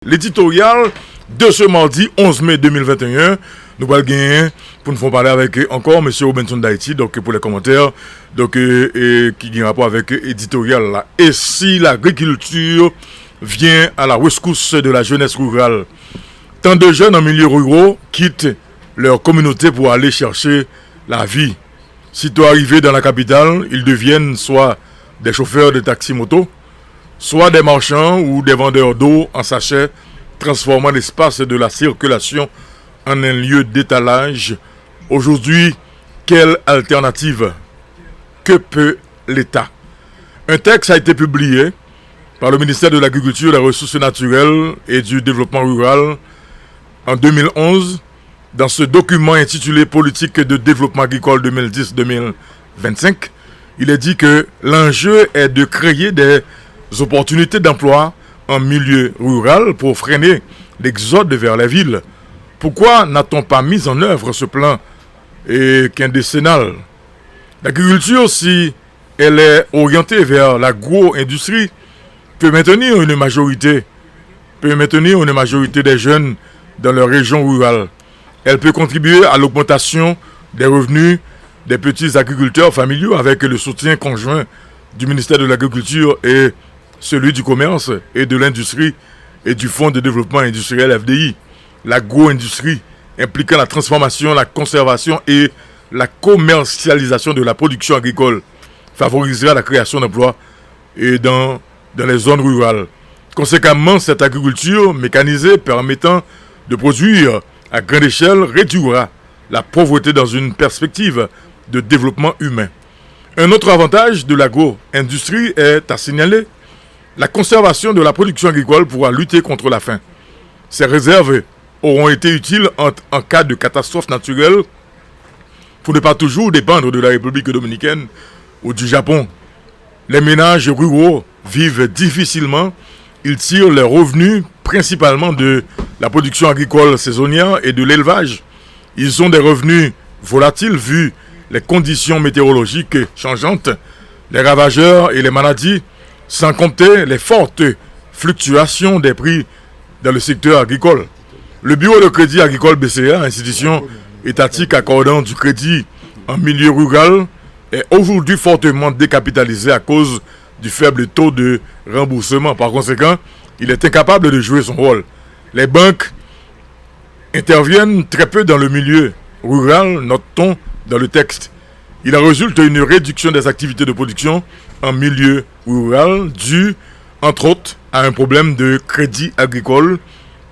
l'éditorial de ce mardi 11 mai 2021. Nous allons gagner pour nous faire parler avec encore M. Robinson d'Haïti, donc pour les commentaires, donc qui ont rapport avec l'éditorial là. Et si l'agriculture vient à la rescousse de la jeunesse rurale, tant de jeunes en milieu rural quittent leur communauté pour aller chercher la vie. Sitôt arrivés dans la capitale, ils deviennent soit des chauffeurs de taxi-moto, soit des marchands ou des vendeurs d'eau en sachet, transformant l'espace de la circulation en un lieu d'étalage. Aujourd'hui, quelle alternative? Que peut l'État? Un texte a été publié par le ministère de l'Agriculture, des Ressources naturelles et du Développement rural en 2011. Dans ce document intitulé Politique de développement agricole 2010-2025, il est dit que l'enjeu est de créer des opportunités d'emploi en milieu rural pour freiner l'exode vers les villes. Pourquoi n'a-t-on pas mis en œuvre ce plan quindécennal? L'agriculture, si elle est orientée vers l'agro-industrie, peut maintenir une majorité des jeunes dans leur région rurale. Elle peut contribuer à l'augmentation des revenus des petits agriculteurs familiaux avec le soutien conjoint du ministère de l'Agriculture et celui du Commerce et de l'Industrie et du Fonds de développement industriel FDI. L'agro-industrie impliquant la transformation, la conservation et la commercialisation de la production agricole favorisera la création d'emplois et dans les zones rurales. Conséquemment, cette agriculture mécanisée permettant de produire à grande échelle réduira la pauvreté dans une perspective de développement humain. Un autre avantage de l'agro-industrie est à signaler. La conservation de la production agricole pourra lutter contre la faim. Ces réserves auront été utiles en cas de catastrophe naturelle pour ne pas toujours dépendre de la République dominicaine ou du Japon. Les ménages ruraux vivent difficilement. Ils tirent leurs revenus principalement de la production agricole saisonnière et de l'élevage. Ils ont des revenus volatiles vu les conditions météorologiques changeantes, les ravageurs et les maladies, sans compter les fortes fluctuations des prix dans le secteur agricole. Le Bureau de crédit agricole BCA, institution étatique accordant du crédit en milieu rural, est aujourd'hui fortement décapitalisé à cause du faible taux de remboursement. Par conséquent, il est incapable de jouer son rôle. Les banques interviennent très peu dans le milieu rural, note-t-on dans le texte. Il en résulte une réduction des activités de production en milieu rural due, entre autres, à un problème de crédit agricole.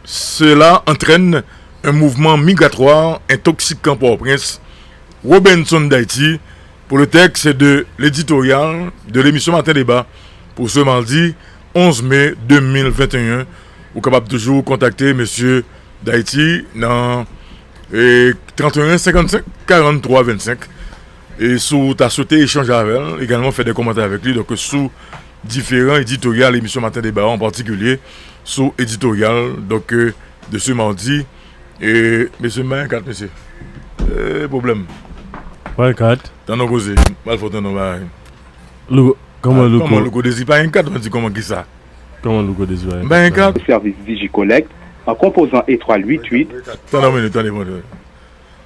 Cela entraîne un mouvement migratoire intoxiquant Port-au-Prince. Robinson d'Haïti pour le texte de l'éditorial de l'émission Matin Débat pour ce mardi 11 mai 2021. Vous êtes capable de toujours contacter M. d'Haïti dans 31 55 43 25. Et si vous avez souhaité échanger avec elle, également faire des commentaires avec lui. Donc sous différents éditoriaux, l'émission Matin Débat en particulier, sous éditorial donc, de ce mardi. Et M. Main 4, monsieur. Problème. Ouais, 4. T'en as causé. Mal faut t'en avoir. Comment le désir pas un 4, on dit comment qui ça? Comment le désir? Ben 4. Service Digicollect en composant étoile 88. T'en as minute, t'en as minute.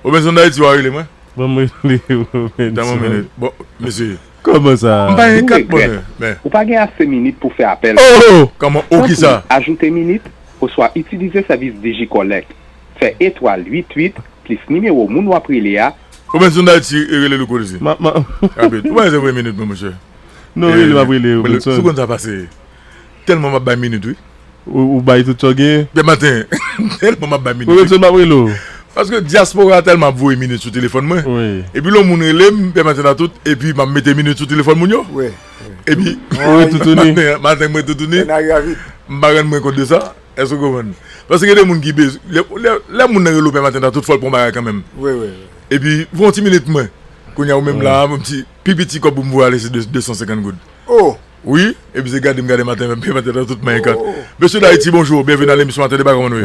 Au besoin d'Haïti, tu vas arriver, moi? Bon, moi, Dans mon minute. Bon, monsieur. Comment ça? Ben 4, bonheur. Ou pas gagner assez minutes pour faire appel. Oh! Comment? Oh, qui ça? Ajouter minutes pour soit utiliser service Digicollect. Fait étoile 88 plus numéro moun après Léa. Au besoin d'Haïti, il est le code ici. Ouais, c'est 20 minutes, mon monsieur. Non, il va brûler. Ce qu'on a passé, tellement m'a pas minute, oui. Ou bail tout choqué. Ben matin, tellement m'a pas minute. Ou m'a brûlé. Parce que diaspora a tellement voué minute sur téléphone moi. Oui. Et puis le moun relève, ben matin tout et puis m'a mettre minute sur téléphone moun yo. Oui. Et puis tout tourné. Matin moi tout tourné. On arrive vite. M'barren moi compte de ça. Est-ce que vous comprenez? Parce que les moun qui besoin les moun relève ben matin tout folle pour m'barren quand même. Oui. Et puis 20 minutes moi. Qu'on y a même là mon petit petit comme pour me voir aller c'est 250 gouttes. Oh. Oui, et puis c'est garder matin même matin dans toute main. Monsieur d'Haïti, bonjour, bienvenue dans l'émission Matin Débat, comment nous?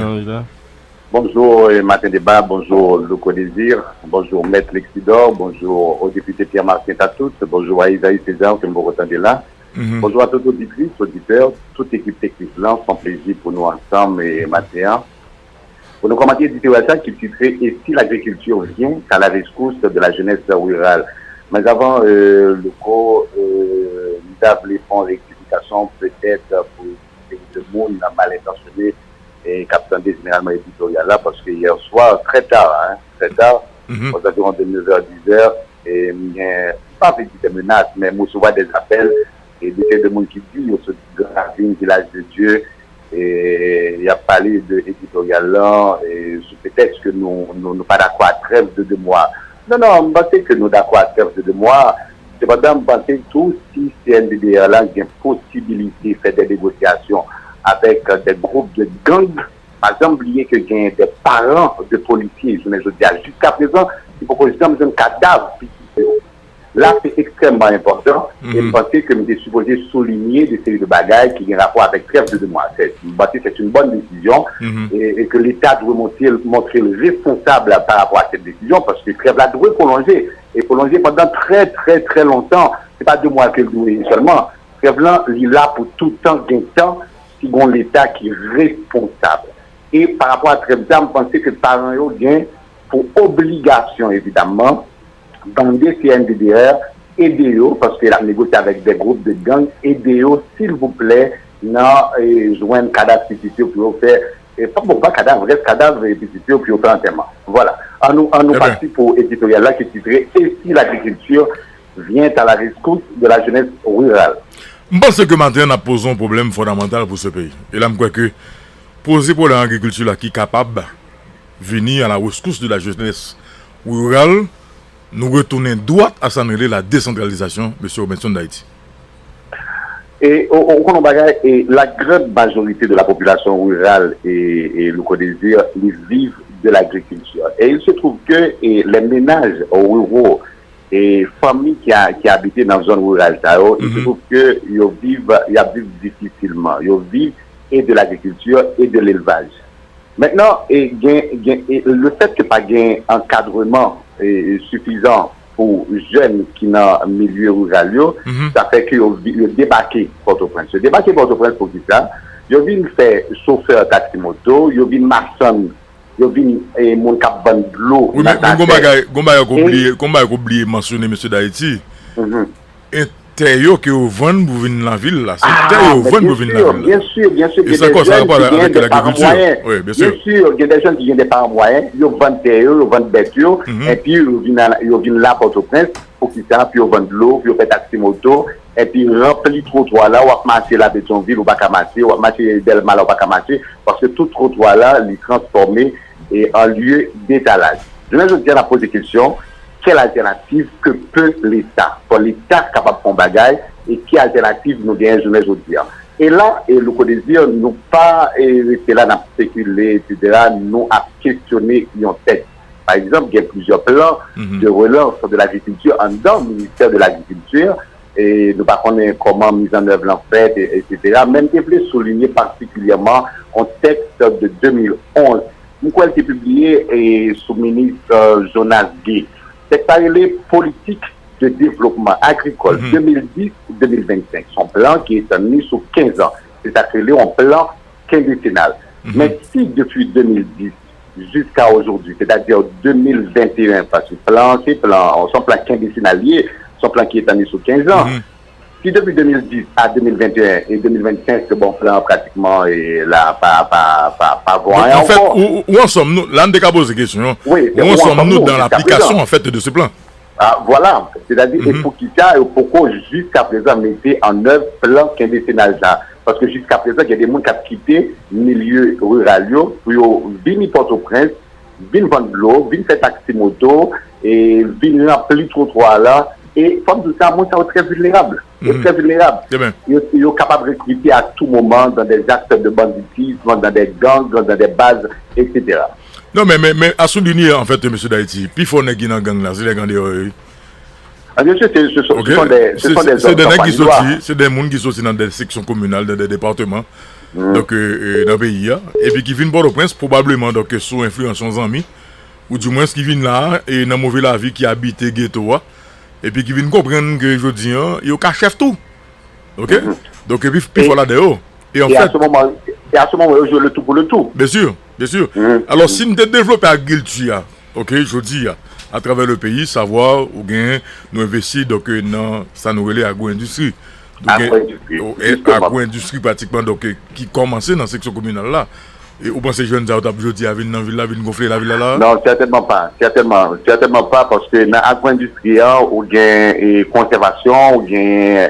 Bonjour Matin Débat, bonjour Loco Désir, bonjour Maître Lexidor, bonjour au député Pierre-Martin Tatout, bonjour à Isaïe César que nous vous entendez là, Bonjour à tous auditrices, auditeurs, toute équipe technique là, c'est un plaisir pour nous ensemble et matin. Pour nous commenter l'éditorial qui titrait Et si l'agriculture vient à la rescousse de la jeunesse rurale. Mais avant, le co, nous avons les fonds de rectification peut-être pour le monde mal intentionné et captain des généralement éditorial là, parce que hier soir, très tard, aux environs de 9h, 10h, et pas avec des menaces, mais nous recevons des appels et des gens qui disent au grand village de Dieu. Et il a parlé de l'éditorial là, et sous prétexte que nous pas d'accord à trêve de 2 mois. Non, je pense que nous d'accord à trêve de 2 mois. Cependant, je pense que tout si CNDDR là, il y a une possibilité de faire des négociations avec des groupes de gangs. Par exemple, il y a que des parents de policiers, je veux dire, jusqu'à présent, il faut que je donne un cadavre. Là, c'est extrêmement important. Et je pense que nous sommes supposés souligner des séries de bagages qui ont rapport avec trêve de 2 mois. C'est une bonne décision et que l'État doit montrer le responsable par rapport à cette décision parce que trêve là doit prolonger et prolonger pendant très très très longtemps. C'est pas 2 mois que doit seulement. Trêve là, il est là pour tout le temps si bon l'État qui est responsable. Et par rapport à trêve là, je pense que les parents ont bien pour obligation évidemment bander CNDDR, aidez-vous, parce qu'il a négocié avec des groupes de gangs, aidez-vous, s'il vous plaît, joindre cadavre petit pour faire, et pas cadavre, reste cadavre petit pour faire enterrement. Voilà. En nous parti pour éditorial là qui titrait Et si l'agriculture vient à la rescousse de la jeunesse rurale. Je pense que maintenant, nous a posé un problème fondamental pour ce pays. Et là, je crois que poser pour l'agriculture là qui est capable de venir à la rescousse de la jeunesse rurale, nous retournons droit à s'enrêler la décentralisation, M. Robinson d'Haïti. Et la grande majorité de la population rurale et le co-désir, ils vivent de l'agriculture. Et il se trouve que les ménages ruraux et familles qui habitent dans la zone rurale, il se trouve qu'ils vivent difficilement. Ils vivent et de l'agriculture et de l'élevage. Maintenant, le fait que pas gain encadrement suffisant pour jeunes qui sont dans le milieu rural, ça fait qu'ils débarquent Port-au-Prince. Débarquer Port-au-Prince pour qui ça? Ils viennent faire chauffeur taxi-moto, ils viennent maçon, ils viennent mon cap de l'eau. Oui, mais comment oublier mentionner M. d'Haïti? Intérieur que vous vendez pour venir dans la ville, là. C'est intérieur que vous vendez pour venir dans la ville. Bien sûr. Et ça quoi, ça rapport avec l'agriculture? Oui, bien sûr. Bien sûr, il y a des gens qui ont des parents moyens, ils vendent terre, ils vendent bêtes, et puis ils viennent là pour Port-au-Prince, pour qu'ils soient, puis ils vendent de l'eau, puis ils font taxi moto, et puis ils remplissent le trottoir là, ou à marcher la Pétionville, ou pas qu'à marcher, ou à marcher Delmal, ou pas qu'à marcher, parce que tout trottoir là, il est transformé en lieu d'étalage. Je vais juste la poser des questions. Quelle alternative que peut l'État? Pour l'État capable de faire un bagage et quelle alternative nous gagnons je veux dire. Et là, le co-désir, nous pas rester là, à spéculer, etc., nous à questionner en tête. Par exemple, il y a plusieurs plans de relance de l'agriculture en dedans du ministère de l'Agriculture et nous ne connaissons pas comment mise en œuvre l'en fait, etc. Même je voulais souligner particulièrement un texte de 2011. Nous avons été publié sous le ministre Jonas Gay. C'est par les politiques de développement agricole 2010-2025. Son plan qui est mis sur 15 ans. C'est appelé un plan quinquennal. Mais si depuis 2010 jusqu'à aujourd'hui, c'est-à-dire 2021, parce que son plan quinquennalier, son plan qui est mis sur 15 ans, si depuis 2010 à 2021 et 2025, ce bon plan pratiquement est là, pas voir. En fait, où en sommes-nous? Là, on a posé la question. Oui, où en sommes-nous dans l'application en fait de ce plan? Voilà, c'est-à-dire il faut qu'il y ait pourquoi jusqu'à présent mettez en œuvre plan quinquennal là. Parce que jusqu'à présent, il y a des gens qui ont quitté le milieu rural pour venir Port-au-Prince, venir vendre de l'eau, venir faire taxi moto et venir remplir le trottoir là. Et comme tout ça, moi, ça est très vulnérable. Très vulnérable. Ils sont capables de recruter à tout moment dans des actes de banditisme, dans des gangs, dans des bases, etc. Non, mais à souligner, en fait, M. d'Haïti, puis il faut qu'il y ait un gang là, c'est les gangs de bien sûr, ce sont des c'est des gens qui sortent, c'est des gens qui sortent dans des sections communales, dans des départements, donc dans le pays, et puis qui viennent Port-au-Prince, probablement donc, sous influence de amis, ou du moins qui viennent là, et dans mauvais la vie, qui habitent ghetto, et puis qui viennent comprendre que je dis, ils ont chef tout. OK? Donc, et puis voilà dehors. Et en Et fait, à ce moment, on joue le tout pour le tout. bien sûr, bien sûr. Alors, si nous développons l'agriculture, OK, je dis, à travers le pays, savoir où gain nous investir donc dans ça nous relève agro-industrie. Agro-industrie pratiquement donc qui commençait dans cette section communale là. Et vous pensez que jeunes gens ont dit à venir dans la ville là, venir gonfler la ville là? Non, certainement pas. Certainement pas parce que dans l'agro-industrie, ou gain conservation, ou gain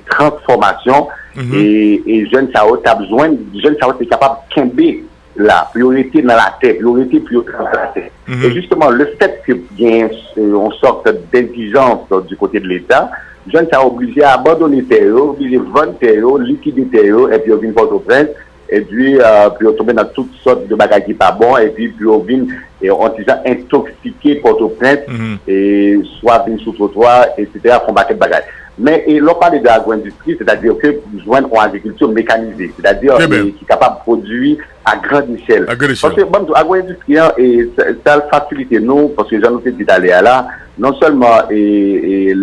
transformation, et jeunes ça a besoin, jeunes ça est capable de camber la priorité dans la terre, priorité dans la terre. Et justement, le fait que y on sorte d'exigence du côté de l'État, jeunes ça obligé à abandonner terre, obligé de vendre terre, liquider terre, et puis on vient Port-au-Prince, et puis on tombe dans toutes sortes de bagages qui pas bon, et puis on vient on déjà intoxiqué Port-au-Prince, et soit vient sous trottoir, etc., combattre de bagages. Mais l'on parle de l'agro-industrie, c'est-à-dire que besoin d'une agriculture mécanisée, c'est-à-dire qui est capable de produire à grande échelle. Parce que l'agro-industrie, ça facilite nous, parce que j'en ai dit d'aller là, non seulement il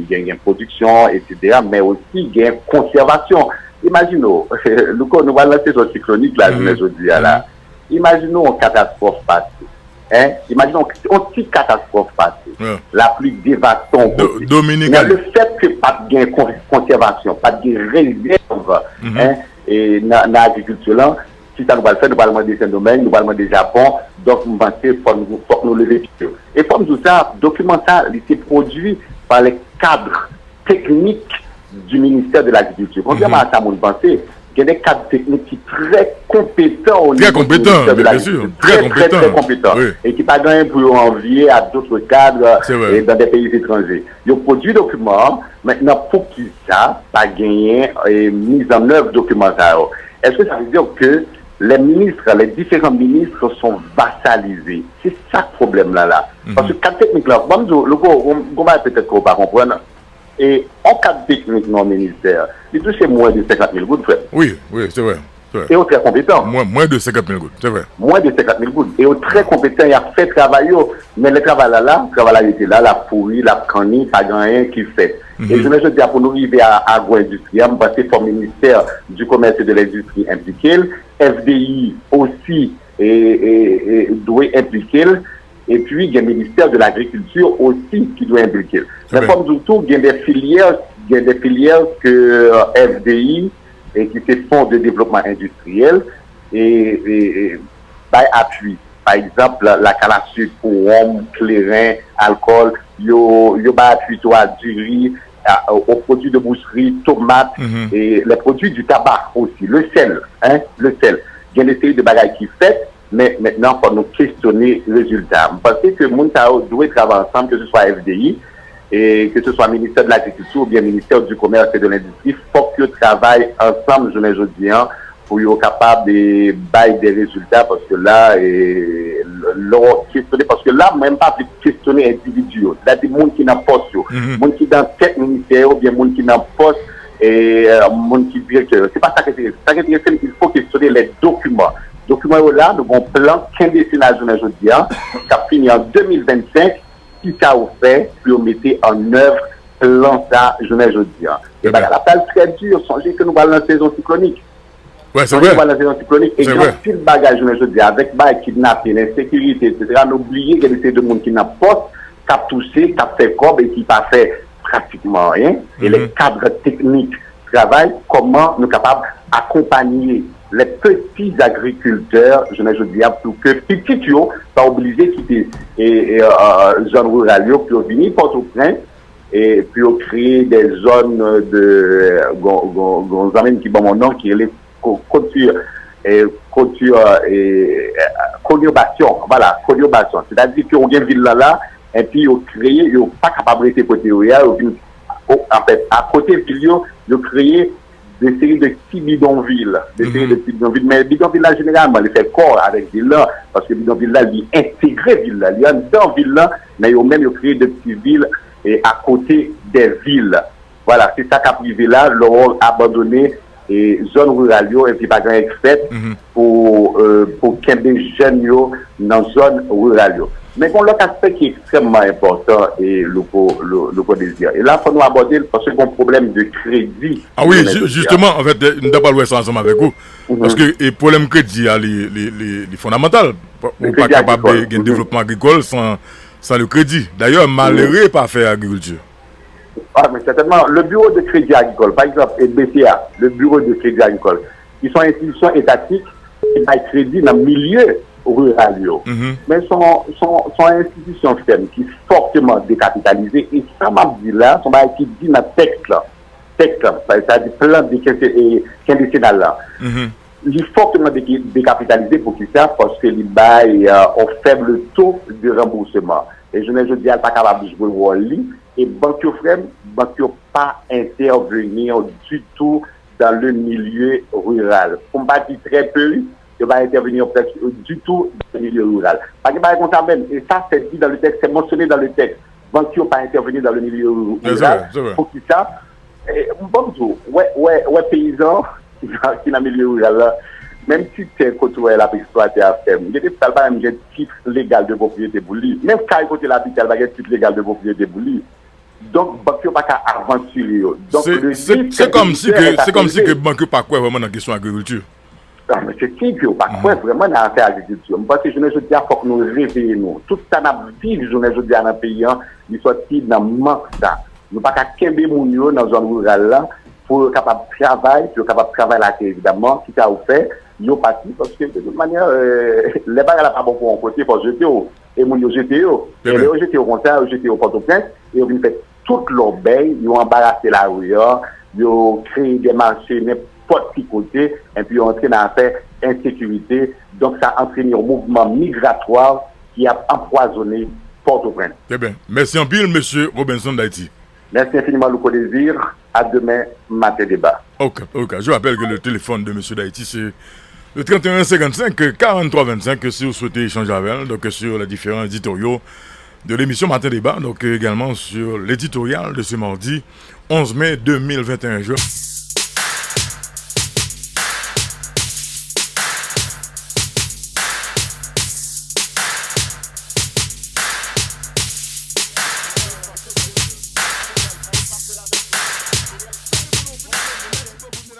y a une production, etc., mais aussi il y a une conservation. Imaginons, nous allons lancer ce cyclonique là, aujourd'hui là. Imaginons une catastrophe passée. Imaginons une petite catastrophe passée. La plus dévastante. Dominique. Le fait que pas de conservation, pas de réserve dans l'agriculture là, si ça nous va le faire, nous allons demander Saint-Domingue, nous allons demander Japon, donc nous pensons qu'il faut nous lever. Et comme tout ça, document ça, il s'est produit par les cadres techniques du ministère de l'Agriculture. Contrairement à ça, mon pensée, il y a des cadres techniques qui sont très compétents au niveau du ministère de l'Agriculture. Très compétents. Oui. Et qui pas gagné pour envier à d'autres cadres dans des pays étrangers. Ils ont produit des documents, maintenant pour qu'ils ça, pas gagné et mise en œuvre documents. Est-ce que ça veut dire que les ministres, les différents ministres sont vassalisés? C'est ça le problème là. Parce que cadre technique là, le gars peut-être qu'on va comprendre. Et en cas de technique dans le ministère, il touche moins de 50 000 gouttes, frère. Oui, c'est vrai. Et on très compétent. Moins de 50 000 gouttes, c'est vrai. Moins de 50 000 gouttes. Et on très compétent, il a fait travail, mais le travail là, il était là, la pourri, la cannie, pas rien qui fait. Et je me dis, pour nous arriver à agro-industrie, on va passer pour le ministère du commerce et de l'industrie impliqué, FDI aussi doit impliquer. Et puis, il y a le ministère de l'Agriculture aussi qui doit impliquer. Mais comme tout, il y a des filières que FDI et qui se font de développement industriel et appui. Par exemple, la canne à sucre, rhum, clairin, alcool, yo appui du riz, aux produits de boucherie, tomates et les produits du tabac aussi, le sel. Il y a des séries de bagages qui fait. Mais maintenant, il faut nous questionner les résultats. Je pense que nous devons travailler ensemble, que ce soit FDI, et que ce soit le ministère de l'Agriculture ou bien le ministère du Commerce et de l'Industrie. Il faut qu'ils travaillent ensemble, je me dis, pour être capable de bailler des résultats, parce que là, parce que là, même pas questionner individu. C'est-à-dire, les gens qui n'ont pas les gens qui dans tête ministère ou bien les gens qui n'ont pas et les gens qui directeur. C'est pas ça qui est intéressant. Il faut questionner les documents. Document là, nous avons un plan qui est destiné à la journée aujourd'hui, qui a fini en 2025, qui ça a fait pour mettre en œuvre plan ça journée aujourd'hui. Et bien, la place très dure, songez que nous allons dans la saison cyclonique. Ouais, c'est vrai. Nous allons dans la saison cyclonique. Et quand il bagage journée aujourd'hui, avec kidnapping, l'insécurité, etc., n'oubliez qu'il y a des gens qui n'ont pas, qui ont touché, qui ont fait corps et qui n'ont pas fait pratiquement rien. Et les cadres techniques travaillent, comment nous sommes capables d'accompagner les petits agriculteurs, je veux dire, pour que petits yo pas obligés de quitter zones rurales pour venir Port-au-Prince et pour créer des zones de qui bon mon nom qui est les conurbation, voilà, conurbation. C'est-à-dire qu'on a une ville là et puis on crée, on pas capable de côté en fait à côté de ville, on crée des séries de petits bidonvilles, mais bidonvilles là généralement ils fait corps avec ville là parce que bidonville là ils intégré ville là, ils sont dans ville là, mais ils ont même créé des petites villes et à côté des villes. Voilà, c'est ça qu'a privé là, leur abandonné et zone rurale et puis pas grand expert pour qu'il y ait des jeunes dans zone rurale. Mais bon, l'autre aspect qui est extrêmement important et le désir. Et là, il faut nous aborder parce qu'il y a un problème de crédit. Ah oui, justement, en fait, nous n'avons pas le ça ensemble avec vous. Parce que le problème crédit, est fondamental. On n'est pas capable de développement agricole sans le crédit. D'ailleurs, malheureux pas faire agriculture. Ah, mais certainement, le bureau de crédit agricole, par exemple, et BCA, le bureau de crédit agricole, ils sont institutions étatiques qui donnent crédit dans le milieu rural. Mais sont institutions fermes qui sont fortement décapitalisées. Et ça m'a dit là, ça m'a dit dans le texte là, c'est-à-dire plan quinquennal là. Il est fortement décapitalisé pour qui ça, parce que les bails ont faible taux de remboursement. Et je ne dis pas capable de jouer le rôle. Et banque ne pas intervenir du tout dans le milieu rural. On va dire très peu, il va intervenir presque du tout dans le milieu rural. Parce que même, et ça c'est dit dans le texte, c'est mentionné dans le texte. Banque ne pas intervenir dans le milieu rural. Pour qui ça, bonjour, ouais, paysan qui est dans le milieu rural là. Même si tu es côté la exploité à faire, il y a pas un titre légal de propriété pour lui. Même quand il côté l'habitat, il y a un titre légal de propriété pour lui. Donc, banque n'a pas aventurer. C'est comme si que banque pas quoi vraiment dans la question agriculture. Non, mais c'est qui qui n'a pas quoi vraiment dans l'affaire agriculture. Parce que je ne dis pas qu'il faut que nous réveillons. Tout ça n'a vécu, je ne dis pas dans le pays, il sorti dans le manque ça. Nous ne pouvons pas qu'aimer mon dans la zone rurale là pour être capable de travailler, là, évidemment, qui ça fait. Ils ont parti parce que de toute manière, les barres n'ont pas bon pour un côté pour jeter. Et mon jeté. Et les jeté au contraire, jeté au Port-au-Prince. Et ils ont fait toute leur baie, ils ont embarrassé la rue, ils ont créé des marchés n'importe quel côté, et puis ils ont entraîné à faire insécurité. Donc ça a entraîné un mouvement migratoire qui a empoisonné Port-au-Prince. Très bien. Merci en pile, M. Robinson d'Haïti. Merci infiniment, Louko Désir. À demain, matin débat. Ok. Je rappelle que le téléphone de M. d'Haïti, c'est le 31 55 43 25 si vous souhaitez échanger avec elle, donc sur les différents éditoriaux de l'émission Matin Débat, donc également sur l'éditorial de ce mardi 11 mai 2021.